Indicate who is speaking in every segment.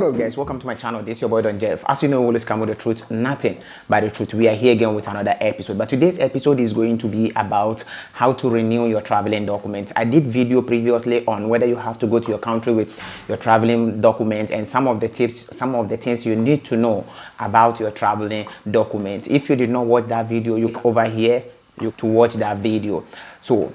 Speaker 1: What up, guys? Welcome to my channel. This is your boy Don Jeff. As you know, we always come with the truth, nothing but the truth. We are here again with another episode, but today's episode is going to be about how to renew your traveling documents. I did video previously on whether you have to go to your country with your traveling documents and some of the tips, some of the things you need to know about your traveling document. If you did not watch that video, you over here to watch that video. So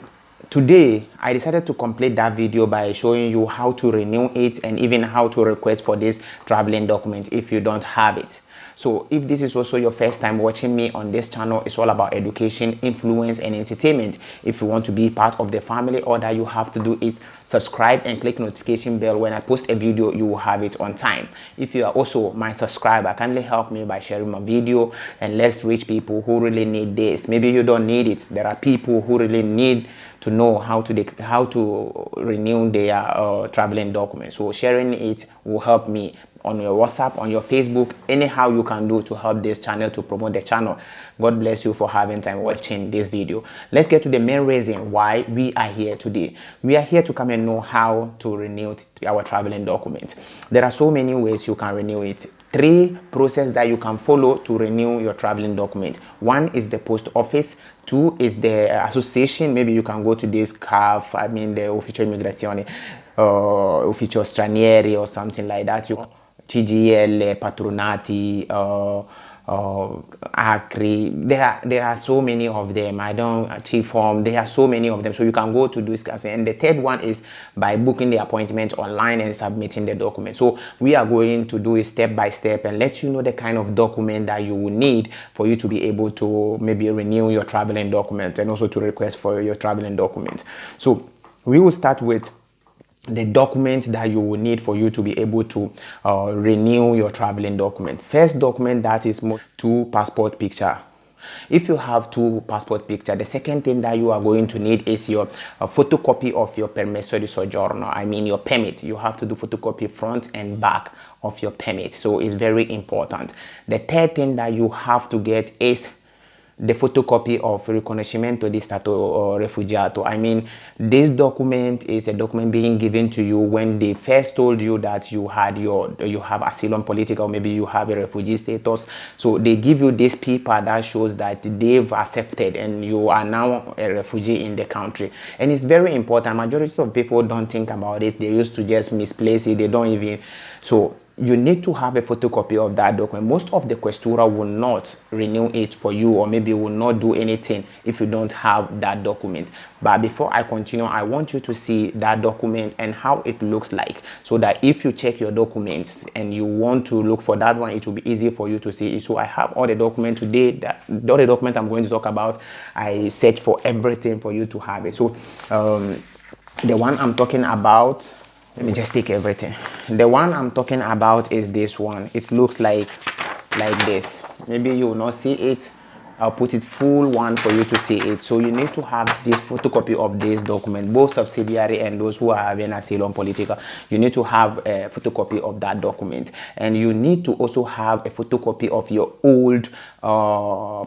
Speaker 1: today I decided to complete that video by showing you how to renew it and even how to request for this traveling document if you don't have it. So if this is also your first time watching me on this channel, it's all about education, influence and entertainment. If you want to be part of the family, all that you have to do is subscribe and click notification bell. When I post a video, you will have it on time. If you are also my subscriber, kindly help me by sharing my video and let's reach people who really need this. Maybe you don't need it. There are people who really need to know how to renew their traveling documents. So sharing it will help me on your WhatsApp, on your Facebook, anyhow you can do to help this channel, to promote the channel. God bless you for having time watching this video. Let's get to the main reason why we are here today. We are here to come and know how to renew our traveling document. There are so many ways you can renew it. 3 processes that you can follow to renew your traveling document. 1 is the post office. 2 is the association. Maybe you can go to this CAF, I mean the Ufficio Immigrazione, Ufficio Stranieri or something like that. CGL, Patronati, Acri, there are so many of them. I don't Chief Home, there are so many of them, so you can go to this class. And the third one is by booking the appointment online and submitting the document. So we are going to do it step by step and let you know the kind of document that you will need for you to be able to maybe renew your traveling document and also to request for your traveling document. So we will start with the document that you will need for you to be able to renew your traveling document. First document that is 2 passport picture. If you have 2 passport picture, the second thing that you are going to need is your photocopy of your permesso di soggiorno. I mean your permit. You have to do photocopy front and back of your permit. So it's very important. The third thing that you have to get is the photocopy of riconoscimento di stato refugiato. I mean, this document is a document being given to you when they first told you that you have asylum politica, or maybe you have a refugee status. So they give you this paper that shows that they've accepted and you are now a refugee in the country. And it's very important. Majority of people don't think about it. They used to just misplace it. They don't even. So you need to have a photocopy of that document. Most of the questura will not renew it for you, or maybe will not do anything if you don't have that document. But before I continue, I want you to see that document and how it looks like, so that if you check your documents and you want to look for that one, it will be easy for you to see it. So I have all the documents today. All the document I'm going to talk about, I search for everything for you to have it. So the one I'm talking about, let me just take everything. The one I'm talking about is this one. It looks like this. Maybe you will not see it. I'll put it full one for you to see it. So you need to have this photocopy of this document, both subsidiary and those who are having asylum politica. You need to have a photocopy of that document, and you need to also have a photocopy of your old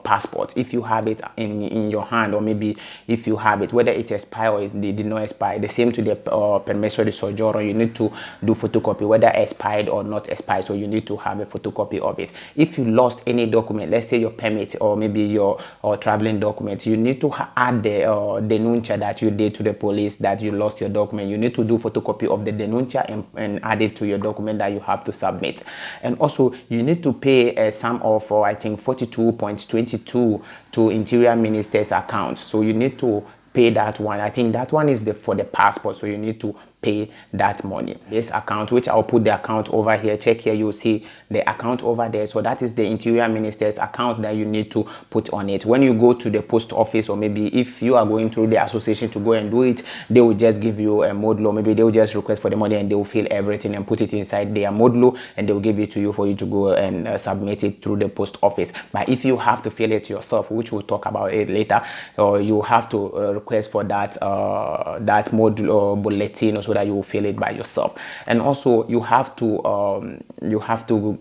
Speaker 1: passport if you have it in your hand, or maybe if you have it, whether it expired or it did not expire. The same to the permesso di soggiorno. You need to do photocopy whether expired or not expired, so you need to have a photocopy of it. If you lost any document, let's say your permit or maybe your traveling document, you need to add the denuncia that you did to the police that you lost your document. You need to do photocopy of the denuncia and add it to your document that you have to submit. And also you need to pay a sum of I think 42.22 to Interior Minister's account. So you need to pay that one. I think that one is for the passport, so you need to pay that money. This account, which I'll put the account over here, check here, you'll see the account over there. So that is the Interior Minister's account that you need to put on it. When you go to the post office, or maybe if you are going through the association to go and do it, they will just give you a modulo. Maybe they will just request for the money and they will fill everything and put it inside their modulo, and they will give it to you for you to go and submit it through the post office. But if you have to fill it yourself, which we'll talk about it later, you have to request for that modulo bulletin, so that you will fill it by yourself. And also you have to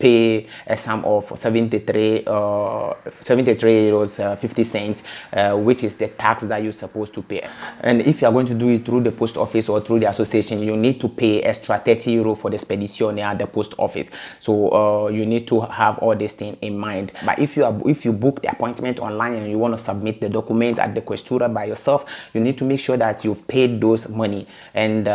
Speaker 1: pay a sum of 73 euros 50 cents, which is the tax that you're supposed to pay. And if you are going to do it through the post office or through the association, you need to pay extra 30 euro for the spedizione at the post office. So you need to have all these things in mind. But if you book the appointment online and you want to submit the documents at the questura by yourself, you need to make sure that you've paid those money. And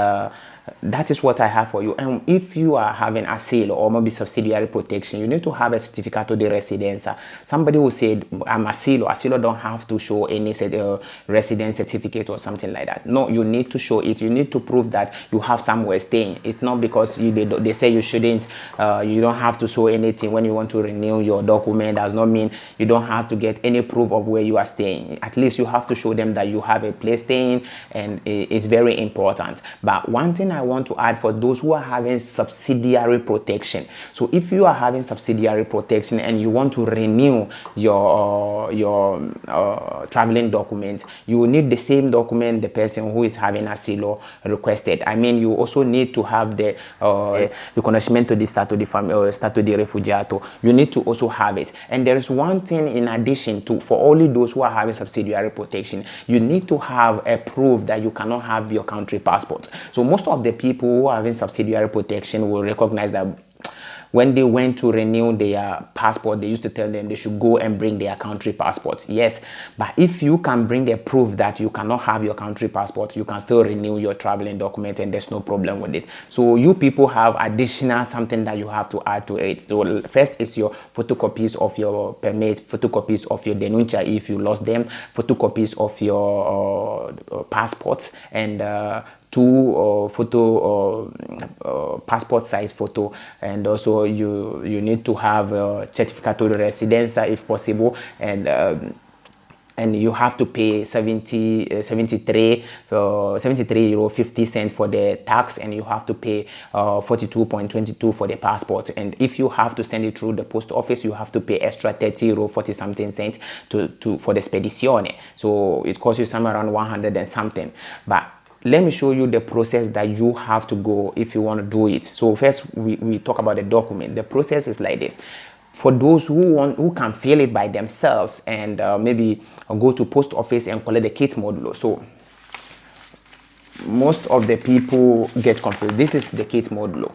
Speaker 1: that is what I have for you. And if you are having asilo or maybe subsidiary protection, you need to have a certificato di residenza. Somebody who said, I'm asilo don't have to show any residence certificate or something like that. No, you need to show it. You need to prove that you have somewhere staying. It's not because they say you shouldn't, you don't have to show anything when you want to renew your document. Does not mean you don't have to get any proof of where you are staying. At least you have to show them that you have a place staying, and it's very important. But one thing I want to add for those who are having subsidiary protection. So if you are having subsidiary protection and you want to renew your traveling document, you will need the same document the person who is having asilo requested. I mean, you also need to have the riconoscimento di stato di famiglia, stato di rifugiato. You need to also have it. And there is one thing in addition to, for only those who are having subsidiary protection, you need to have a proof that you cannot have your country passport. So most of the people who are having subsidiary protection will recognize that when they went to renew their passport, they used to tell them they should go and bring their country passport. Yes, but if you can bring the proof that you cannot have your country passport, you can still renew your traveling document and there's no problem with it. So you people have additional something that you have to add to it. So first is your photocopies of your permit, photocopies of your denuncia if you lost them, photocopies of your passports, and two passport size photo. And also you need to have a certificato di residenza if possible, and you have to pay 73 euro 50 cents for the tax, and you have to pay 42.22 for the passport. And if you have to send it through the post office, you have to pay extra 30 euro 40 something cents for the spedizione. So it costs you somewhere around 100 and something. But let me show you the process that you have to go if you want to do it. So first we talk about the document. The process is like this. For those who can fill it by themselves and maybe go to post office and collect the kit modulo. So most of the people get confused. This is the kit modulo.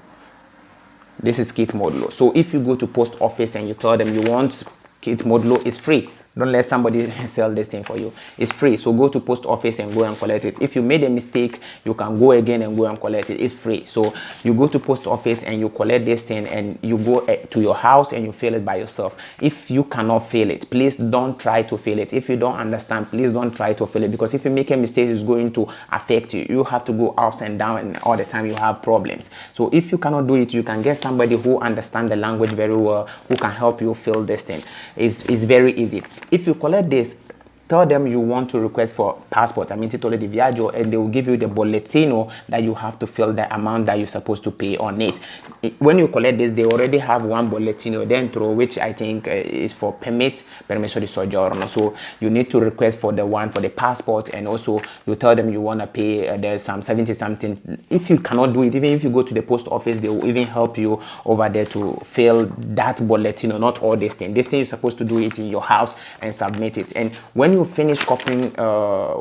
Speaker 1: This is kit modulo. So if you go to post office and you tell them you want kit modulo, it's free. Don't let somebody sell this thing for you. It's free. So go to post office and go and collect it. If you made a mistake, you can go again and go and collect it. It's free. So you go to post office and you collect this thing, and you go to your house and you fill it by yourself. If you cannot fill it, please don't try to fill it. If you don't understand, please don't try to fill it, because if you make a mistake, it's going to affect you. You have to go up and down, and all the time you have problems. So if you cannot do it, you can get somebody who understands the language very well, who can help you fill this thing. It's very easy. If you collect this, tell them you want to request for passport, I mean Titolo di Viaggio, and they will give you the bollettino that you have to fill the amount that you're supposed to pay on it. When you collect this, they already have one bollettino dentro, which I think is for permesso di soggiorno. So you need to request for the one for the passport, and also you tell them you want to pay, there's some 70 something. If you cannot do it, even if you go to the post office, they will even help you over there to fill that bollettino, not all this thing. This thing you're supposed to do it in your house and submit it. And when you finish copying,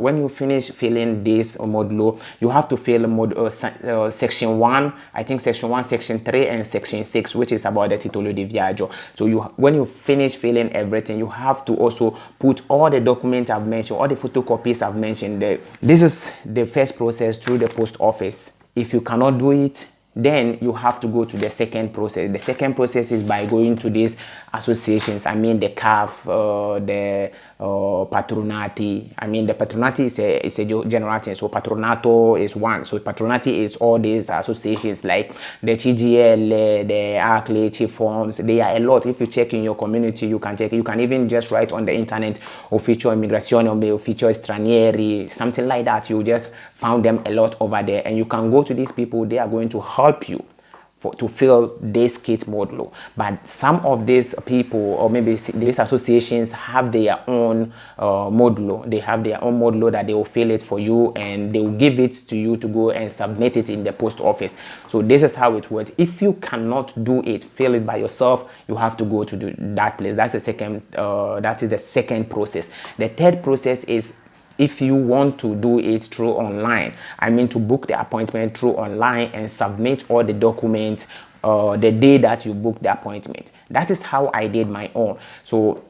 Speaker 1: when you finish filling this modulo, you have to fill section 1, I think section 1, section 3, and section 6, which is about the Titolo di Viaggio. So when you finish filling everything, you have to also put all the documents I've mentioned, all the photocopies I've mentioned. This is the first process through the post office. If you cannot do it, then you have to go to the second process. The second process is by going to these associations. I mean the CAF, the patronati. I mean the patronati is a general thing. So patronato is one. So patronati is all these associations like the CGL, the ACLE, Chief Forms. They are a lot. If you check in your community, you can check. You can even just write on the internet Ufficio Immigrazione or Ufficio Stranieri, something like that. You just found them a lot over there, and you can go to these people. They are going to help you to fill this kit modulo. But some of these people, or maybe these associations, have their own modulo. They have their own modulo that they will fill it for you, and they will give it to you to go and submit it in the post office. So this is how it works. If you cannot do it, fill it by yourself, you have to go to that place. That's the second. That is the second process. The third process is, if you want to do it through online, I mean to book the appointment through online and submit all the documents the day that you book the appointment. That is how I did my own. So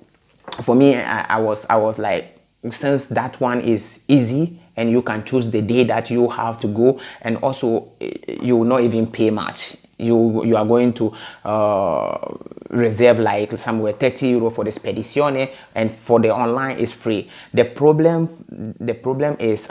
Speaker 1: for me, I was like, since that one is easy and you can choose the day that you have to go, and also you will not even pay much. You are going to reserve like somewhere 30 euro for the spedizione, and for the online is free. The problem is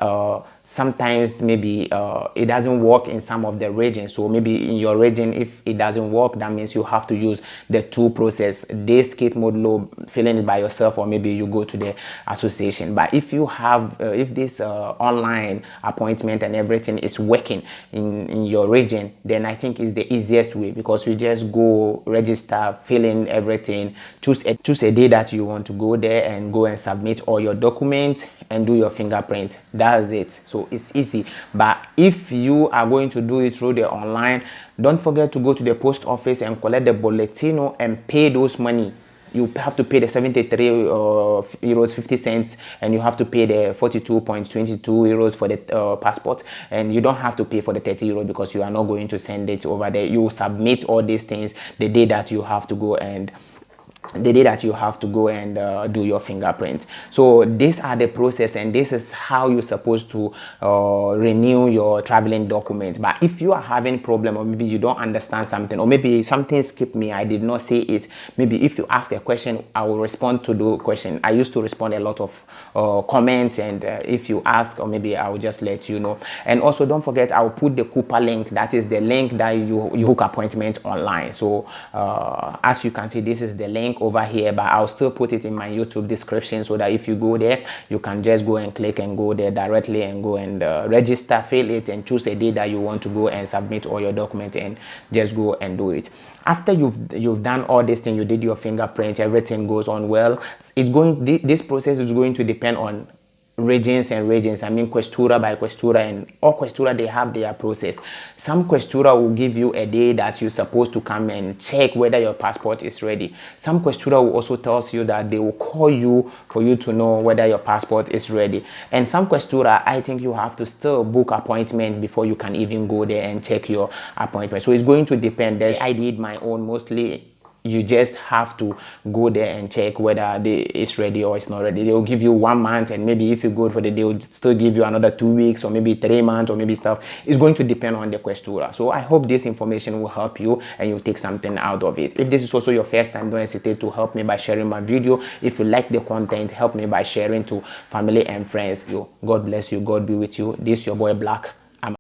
Speaker 1: sometimes maybe it doesn't work in some of the regions. So maybe in your region, if it doesn't work, that means you have to use the two process, this kit modulo, filling it by yourself, or maybe you go to the association. But if you have if this online appointment and everything is working in your region, then I think it's the easiest way, because you just go register, fill in everything, choose a day that you want to go there, and go and submit all your documents and do your fingerprint. That's it. So it's easy. But if you are going to do it through the online, don't forget to go to the post office and collect the bolletino and pay those money. You have to pay the 73 euros 50 cents, and you have to pay the 42.22 euros for the passport, and you don't have to pay for the 30 euros because you are not going to send it over there. You submit all these things the day that you have to go and do your fingerprint. So these are the process, and this is how you're supposed to renew your traveling document. But if you are having problem, or maybe you don't understand something, or maybe something skipped me, I did not say it, maybe if you ask a question, I will respond to the question. I used to respond a lot of comments, and if you ask, or maybe I will just let you know. And also don't forget, I will put the Coupa link. That is the link that you hook appointment online. So as you can see, this is the link over here, but I'll still put it in my YouTube description, so that if you go there, you can just go and click and go there directly and go and register, fill it, and choose a day that you want to go and submit all your documents, and just go and do it. After you've done all this thing, you did your fingerprint, everything goes on well, this process is going to depend on regions and regions. I mean questura by questura, and all questura, they have their process. Some questura will give you a day that you're supposed to come and check whether your passport is ready. Some questura will also tell you that they will call you for you to know whether your passport is ready. And some questura, I think you have to still book appointment before you can even go there and check your appointment. So it's going to depend. I did my own mostly. You just have to go there and check whether it's ready or it's not ready. They will give you 1 month, and maybe if you go for the, they will still give you another 2 weeks, or maybe 3 months, or maybe stuff. It's going to depend on the questura. So I hope this information will help you and you take something out of it. If this is also your first time, don't hesitate to help me by sharing my video. If you like the content, help me by sharing to family and friends. God bless you. God be with you. This is your boy Black.